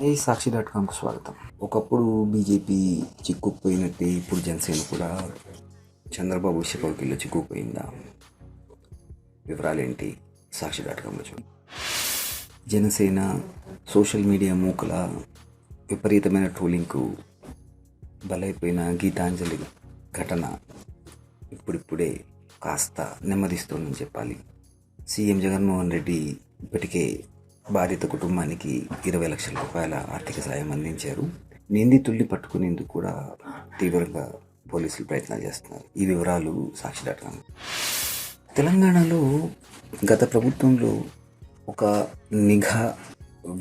ఈ సాక్షి.com స్వాగతం. ఒకప్పుడు బీజేపీ చిక్కుకుపోయినట్టే ఇప్పుడు జనసేన కూడా చంద్రబాబు షెకౌకిల్లో చిక్కుకుపోయిందా? వివరాలేంటి సాక్షి.comలో చూడండి. జనసేన సోషల్ మీడియా మూకల విపరీతమైన ట్రోలింగ్కు బలైపోయిన గీతాంజలి ఘటన ఇప్పుడిప్పుడే కాస్త నెమ్మదిస్తోందని చెప్పాలి. సీఎం జగన్మోహన్ రెడ్డి ఇప్పటికే బాధిత కుటుంబానికి 20 లక్షల రూపాయల ఆర్థిక సాయం అందించారు. నిందితుల్ని పట్టుకునేందుకు కూడా తీవ్రంగా పోలీసులు ప్రయత్నాలు చేస్తున్నారు. ఈ వివరాలు సాక్షి.com. తెలంగాణలో గత ప్రభుత్వంలో ఒక నిఘా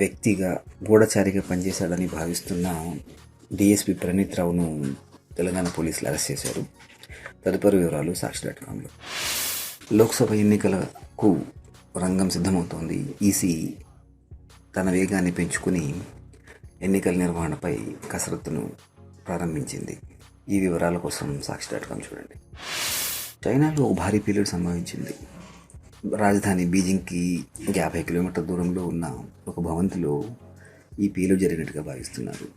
వ్యక్తిగా గూఢచారిగా పనిచేశాడని భావిస్తున్న డిఎస్పీ ప్రణీత్ రావును తెలంగాణ పోలీసులు అరెస్ట్ చేశారు. తదుపరి వివరాలు సాక్షి.comలో. లోక్సభ ఎన్నికలకు రంగం సిద్ధమవుతోంది. ఈసీ తన వేగాన్ని పెంచుకుని ఎన్నికల నిర్వహణపై కసరత్తును ప్రారంభించింది. ఈ వివరాల కోసం సాక్షి.com చూడండి. చైనాలో భారీ పేలుడు సంభవించింది. రాజధాని బీజింగ్కి 50 కిలోమీటర్ల దూరంలో ఉన్న ఒక భవంతిలో ఈ పేలుడు జరిగినట్టుగా భావిస్తున్నారు.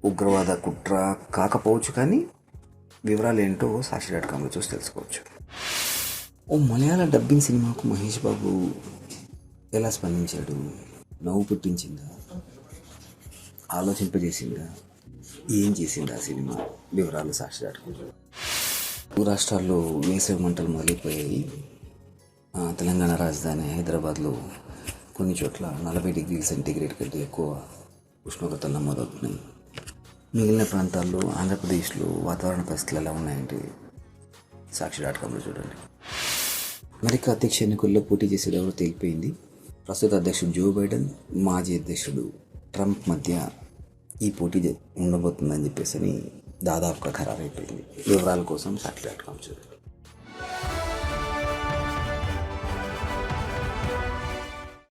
ఉగ్రవాద కుట్ర కాకపోవచ్చు, కానీ వివరాలు ఏంటో సాక్షి.comలో చూసి తెలుసుకోవచ్చు. ఓ మలయాళ డబ్బింగ్ సినిమాకు మహేష్ బాబు ఎలా స్పందించాడు? నవ్వు పుట్టించిందా? ఆలోచింపజేసిందా? ఏం చేసింది ఆ సినిమా? వివరాలు సాక్షి.com. రాష్ట్రాల్లో వేసవి మంటలు మొదలైపోయాయి. తెలంగాణ రాజధాని హైదరాబాద్లో కొన్ని చోట్ల 40 డిగ్రీల సెంటీగ్రేడ్ కంటే ఎక్కువ ఉష్ణోగ్రతలు నమోదవుతున్నాయి. మిగిలిన ప్రాంతాల్లో ఆంధ్రప్రదేశ్లో వాతావరణ పరిస్థితులు ఎలా ఉన్నాయంటే సాక్షి.comలో చూడండి. అమెరికా అధ్యక్ష ఎన్నికల్లో పోటీ చేసేది ఎవరో తేలిపోయింది. ప్రస్తుత అధ్యక్షుడు జో బైడెన్, మాజీ అధ్యక్షుడు ట్రంప్ మధ్య ఈ పోటీ ఉండబోతుందని చెప్పేసి దాదాపుగా ఖరారైపోయింది. వివరాల కోసం సాక్షి.com చూడండి.